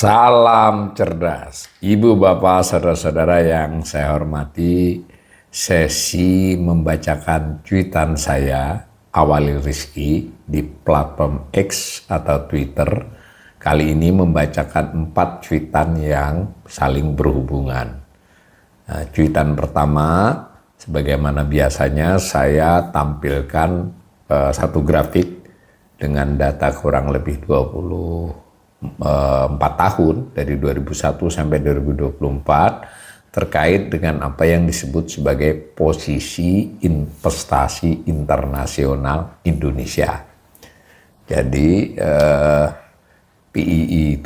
Salam cerdas, Ibu, Bapak, Saudara-saudara yang saya hormati. Sesi membacakan cuitan saya, Awali Rizky, di platform X atau Twitter. Kali ini membacakan 4 cuitan yang saling berhubungan. Nah, cuitan pertama, sebagaimana biasanya saya tampilkan satu grafik dengan data kurang lebih 4 tahun dari 2001 sampai 2024 terkait dengan apa yang disebut sebagai posisi investasi internasional Indonesia. Jadi PII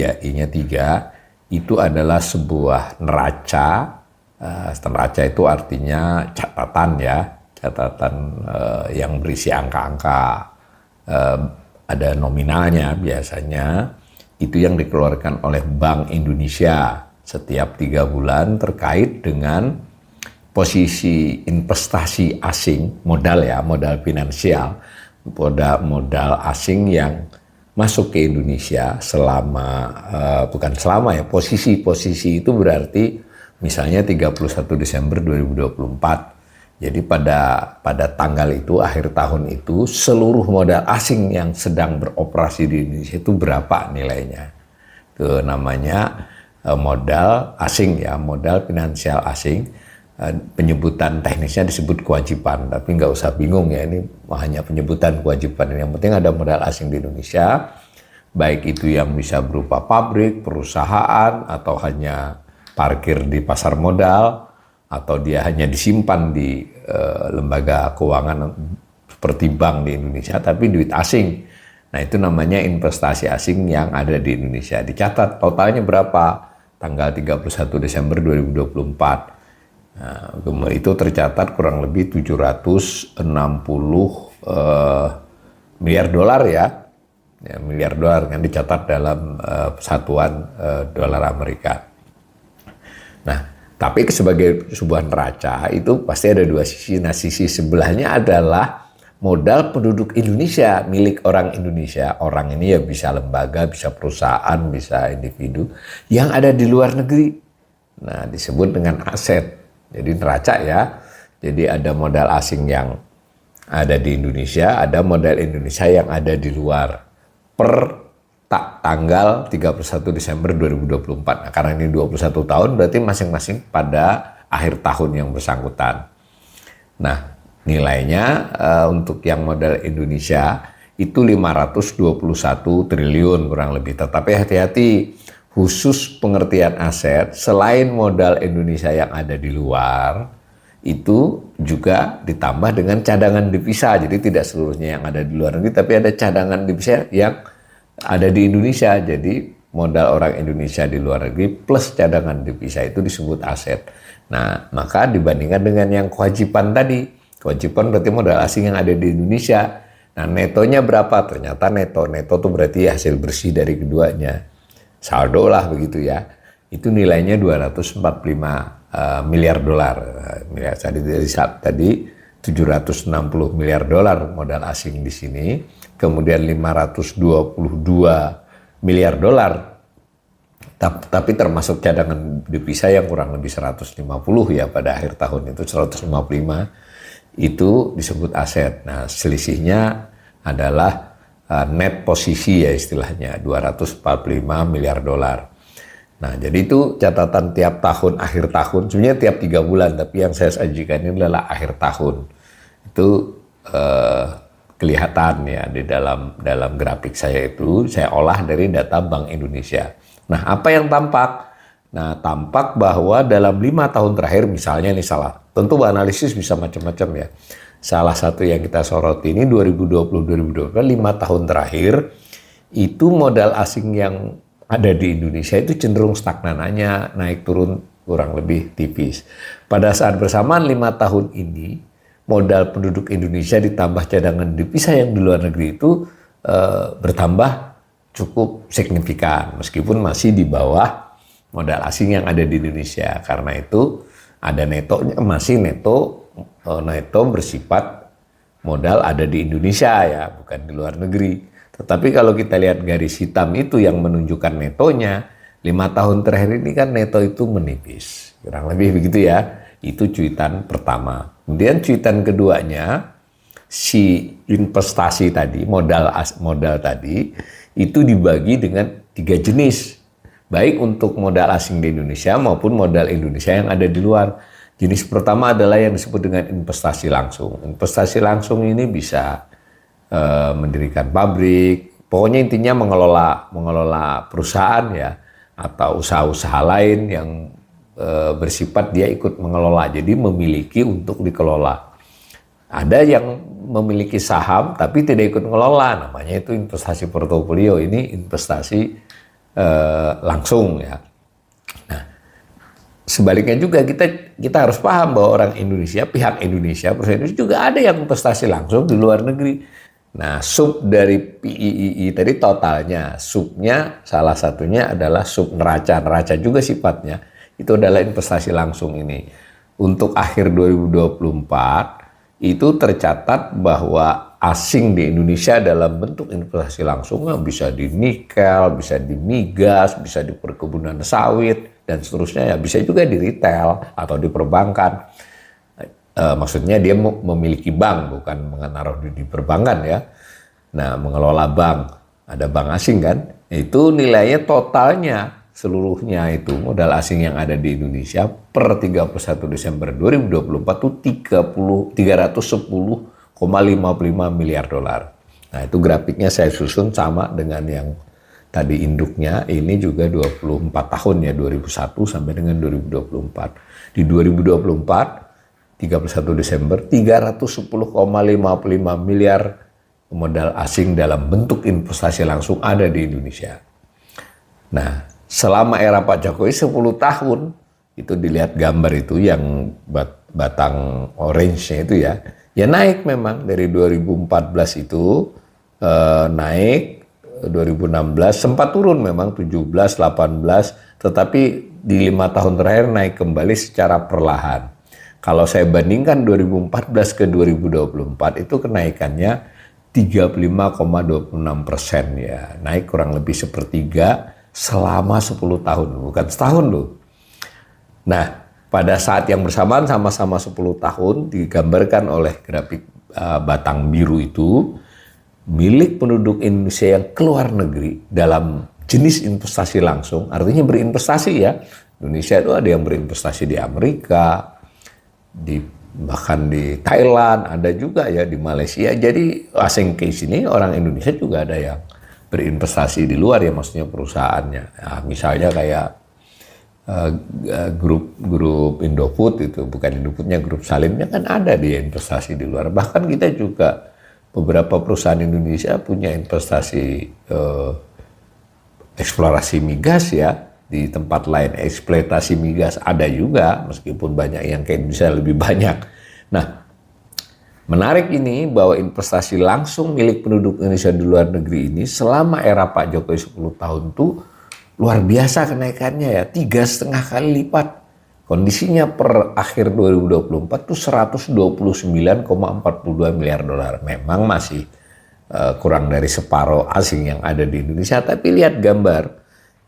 ya, I-nya 3, itu adalah sebuah neraca. Neraca itu artinya catatan ya, catatan yang berisi angka-angka, ada nominalnya biasanya, itu yang dikeluarkan oleh Bank Indonesia setiap 3 bulan terkait dengan posisi investasi asing, modal ya, modal finansial, modal asing yang masuk ke Indonesia selama, bukan selama ya, posisi itu berarti misalnya 31 Desember 2024. Jadi pada tanggal itu, akhir tahun itu, seluruh modal asing yang sedang beroperasi di Indonesia itu berapa nilainya. Itu namanya modal asing ya, modal finansial asing. Penyebutan teknisnya disebut kewajiban, tapi nggak usah bingung ya, ini hanya penyebutan kewajiban. Yang penting ada modal asing di Indonesia, baik itu yang bisa berupa pabrik, perusahaan, atau hanya parkir di pasar modal, atau dia hanya disimpan di lembaga keuangan seperti bank di Indonesia, tapi duit asing. Nah, itu namanya investasi asing yang ada di Indonesia. Dicatat totalnya berapa tanggal 31 Desember 2024. Nah, itu tercatat kurang lebih 760 miliar dolar ya, miliar dolar yang dicatat dalam satuan dolar Amerika. Nah, tapi sebagai sebuah neraca itu pasti ada 2 sisi. Nah, sisi sebelahnya adalah modal penduduk Indonesia, milik orang Indonesia. Orang ini ya bisa lembaga, bisa perusahaan, bisa individu yang ada di luar negeri. Nah, disebut dengan aset. Jadi neraca ya. Jadi ada modal asing yang ada di Indonesia, ada modal Indonesia yang ada di luar. Per tanggal 31 Desember 2024. Nah, karena ini 21 tahun berarti masing-masing pada akhir tahun yang bersangkutan. Nah, nilainya untuk yang modal Indonesia itu 521 triliun kurang lebih. Tetapi hati-hati, khusus pengertian aset, selain modal Indonesia yang ada di luar, itu juga ditambah dengan cadangan devisa. Jadi tidak seluruhnya yang ada di luar negeri, tapi ada cadangan devisa yang ada di Indonesia. Jadi modal orang Indonesia di luar negeri plus cadangan devisa itu disebut aset. Nah, maka dibandingkan dengan yang kewajiban tadi, kewajiban berarti modal asing yang ada di Indonesia. Nah, netonya berapa? Ternyata neto itu berarti hasil bersih dari keduanya, saldo lah begitu ya. Itu nilainya 245 miliar dolar. Tadi 760 miliar dolar modal asing di sini. Kemudian 522 miliar dolar. Tapi termasuk cadangan devisa yang kurang lebih 150 ya pada akhir tahun itu, 155 itu disebut aset. Nah, selisihnya adalah net posisi ya istilahnya, 245 miliar dolar. Nah, jadi itu catatan tiap tahun, akhir tahun, sebenarnya tiap 3 bulan, tapi yang saya sajikan ini adalah akhir tahun. Itu kelihatan ya di dalam grafik saya itu, saya olah dari data Bank Indonesia. Nah, apa yang tampak? Nah, tampak bahwa dalam 5 tahun terakhir, misalnya nih tentu analisis bisa macam-macam ya. Salah satu yang kita soroti ini 2020-2025, 5 tahun terakhir, itu modal asing yang ada di Indonesia itu cenderung stagnan, hanya naik turun kurang lebih tipis. Pada saat bersamaan 5 tahun ini, modal penduduk Indonesia ditambah cadangan devisa yang di luar negeri itu bertambah cukup signifikan, meskipun masih di bawah modal asing yang ada di Indonesia. Karena itu ada netonya, masih neto neto bersifat modal ada di Indonesia ya, bukan di luar negeri. Tetapi kalau kita lihat garis hitam itu yang menunjukkan netonya, 5 tahun terakhir ini kan neto itu menipis. Kurang lebih begitu ya. Itu cuitan pertama. Kemudian cuitan keduanya, si investasi tadi, modal tadi, itu dibagi dengan 3 jenis. Baik untuk modal asing di Indonesia maupun modal Indonesia yang ada di luar. Jenis pertama adalah yang disebut dengan investasi langsung. Investasi langsung ini bisa mendirikan pabrik, pokoknya intinya mengelola perusahaan ya, atau usaha-usaha lain yang bersifat dia ikut mengelola, jadi memiliki untuk dikelola. Ada yang memiliki saham tapi tidak ikut mengelola, namanya itu investasi portofolio. Ini investasi langsung ya. Nah, sebaliknya juga kita harus paham bahwa orang Indonesia, pihak Indonesia, perusahaan Indonesia juga ada yang investasi langsung di luar negeri. Nah, sub dari PIII tadi totalnya, subnya salah satunya adalah sub neraca juga sifatnya. Itu adalah investasi langsung ini. Untuk akhir 2024 itu tercatat bahwa asing di Indonesia dalam bentuk investasi langsung bisa di nikel, bisa di migas, bisa di perkebunan sawit, dan seterusnya ya, bisa juga di retail atau di perbankan. Maksudnya dia memiliki bank, bukan menaruh di perbankan ya. Nah, mengelola bank, ada bank asing kan, itu nilainya totalnya seluruhnya itu modal asing yang ada di Indonesia per 31 Desember 2024 itu 310,55 miliar dolar. Nah, itu grafiknya saya susun sama dengan yang tadi induknya, ini juga 24 tahun ya, 2001 sampai dengan 2024. Di 2024 31 Desember 310,55 miliar modal asing dalam bentuk investasi langsung ada di Indonesia. Nah, selama era Pak Jokowi 10 tahun, itu dilihat gambar itu yang batang orange-nya itu ya, ya naik memang dari 2014 itu naik, 2016 sempat turun memang 17, 18, tetapi di 5 tahun terakhir naik kembali secara perlahan. Kalau saya bandingkan 2014 ke 2024 itu kenaikannya 35,26% ya, naik kurang lebih sepertiga selama 10 tahun, bukan setahun loh. Nah, pada saat yang bersamaan sama-sama 10 tahun digambarkan oleh grafik batang biru itu, milik penduduk Indonesia yang keluar negeri dalam jenis investasi langsung, artinya berinvestasi ya. Indonesia itu ada yang berinvestasi di Amerika, bahkan di Thailand, ada juga ya di Malaysia. Jadi asing ke sini, orang Indonesia juga ada yang berinvestasi di luar ya, maksudnya perusahaannya. Nah, misalnya kayak grup Indofood itu, bukan Indofoodnya, grup Salimnya kan ada dia investasi di luar. Bahkan kita juga beberapa perusahaan Indonesia punya investasi eksplorasi migas ya. Di tempat lain eksploitasi migas ada juga, meskipun banyak yang ke Indonesia lebih banyak. Nah, menarik ini bahwa investasi langsung milik penduduk Indonesia di luar negeri ini selama era Pak Jokowi 10 tahun itu luar biasa kenaikannya ya, 3,5 kali lipat. Kondisinya per akhir 2024 itu 129,42 miliar dolar. Memang masih kurang dari separuh asing yang ada di Indonesia, tapi lihat gambar.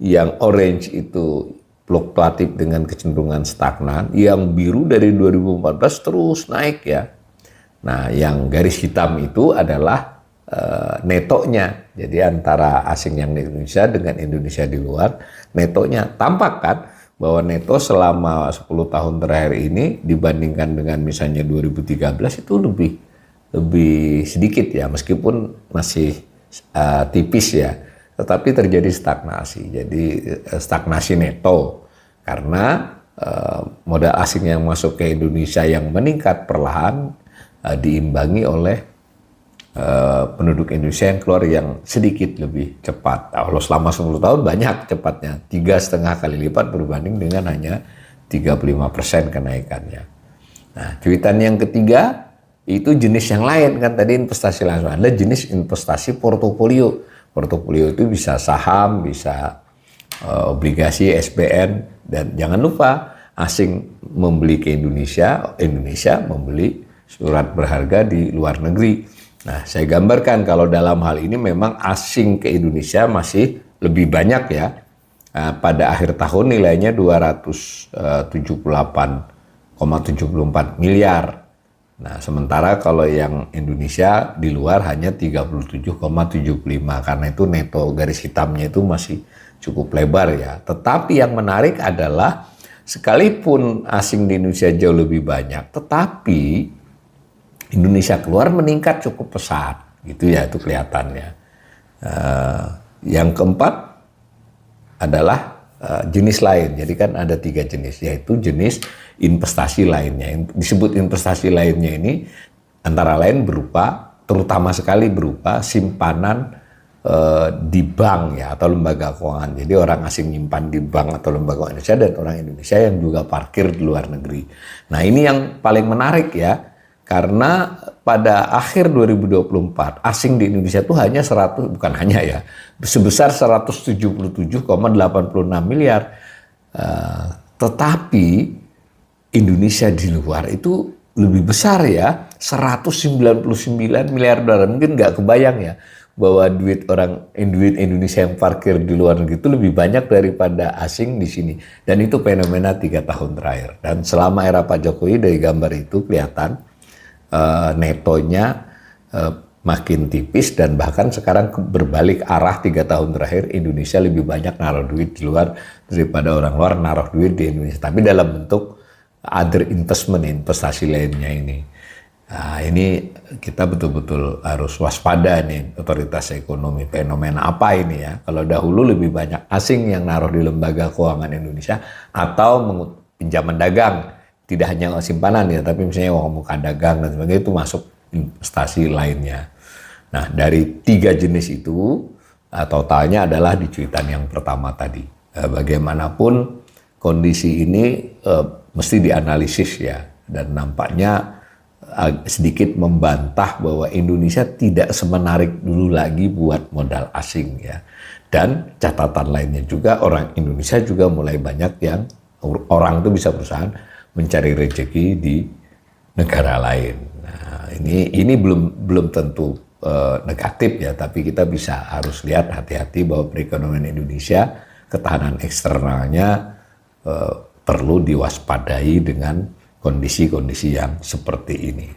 Yang orange itu fluktuatif dengan kecenderungan stagnan, yang biru dari 2014 terus naik ya. Nah, yang garis hitam itu adalah netonya. Jadi antara asing yang di Indonesia dengan Indonesia di luar, netonya tampak kan bahwa neto selama 10 tahun terakhir ini dibandingkan dengan misalnya 2013 itu lebih sedikit ya, meskipun masih tipis ya. Tetapi terjadi stagnasi, jadi stagnasi neto karena modal asing yang masuk ke Indonesia yang meningkat perlahan diimbangi oleh penduduk Indonesia yang keluar yang sedikit lebih cepat. Kalau selama 10 tahun banyak cepatnya, 3,5 kali lipat berbanding dengan hanya 35% kenaikannya. Nah, cuitan yang ketiga itu jenis yang lain kan, tadi investasi langsung, ada jenis investasi portofolio. Portofolio itu bisa saham, bisa obligasi, SBN, dan jangan lupa asing membeli ke Indonesia, Indonesia membeli surat berharga di luar negeri. Nah, saya gambarkan kalau dalam hal ini memang asing ke Indonesia masih lebih banyak ya. Pada akhir tahun nilainya 278,74 miliar. Nah, sementara kalau yang Indonesia di luar hanya 37,75, karena itu neto garis hitamnya itu masih cukup lebar ya. Tetapi yang menarik adalah sekalipun asing di Indonesia jauh lebih banyak, tetapi Indonesia keluar meningkat cukup pesat, gitu ya, itu kelihatannya. Yang keempat adalah jenis lain. Jadi kan ada 3 jenis, yaitu jenis investasi lainnya. Disebut investasi lainnya ini antara lain berupa, terutama sekali berupa simpanan di bank ya, atau lembaga keuangan. Jadi orang asing nyimpan di bank atau lembaga keuangan Indonesia, dan orang Indonesia yang juga parkir di luar negeri. Nah, ini yang paling menarik ya, karena pada akhir 2024 asing di Indonesia itu hanya sebesar 177,86 miliar. Tetapi Indonesia di luar itu lebih besar ya, 199 miliar dolar. Mungkin nggak kebayang ya bahwa duit Indonesia yang parkir di luar negeri itu lebih banyak daripada asing di sini. Dan itu fenomena 3 tahun terakhir. Dan selama era Pak Jokowi, dari gambar itu kelihatan netonya makin tipis, dan bahkan sekarang berbalik arah 3 tahun terakhir, Indonesia lebih banyak naruh duit di luar daripada orang luar naruh duit di Indonesia, tapi dalam bentuk other investment, investasi lainnya ini. Nah, ini kita betul-betul harus waspada nih, otoritas ekonomi. Fenomena apa ini ya? Kalau dahulu lebih banyak asing yang naruh di lembaga keuangan Indonesia atau pinjaman dagang, tidak hanya simpanan ya, tapi misalnya uang muka dagang dan sebagainya, itu masuk investasi lainnya. Nah, dari 3 jenis itu totalnya adalah di cuitan yang pertama tadi. Bagaimanapun kondisi ini mesti dianalisis ya, dan nampaknya sedikit membantah bahwa Indonesia tidak semenarik dulu lagi buat modal asing ya. Dan catatan lainnya juga, orang Indonesia juga mulai banyak yang orang itu bisa berusaha mencari rezeki di negara lain. Nah, ini belum tentu negatif ya, tapi kita harus lihat hati-hati bahwa perekonomian Indonesia, ketahanan eksternalnya perlu diwaspadai dengan kondisi-kondisi yang seperti ini.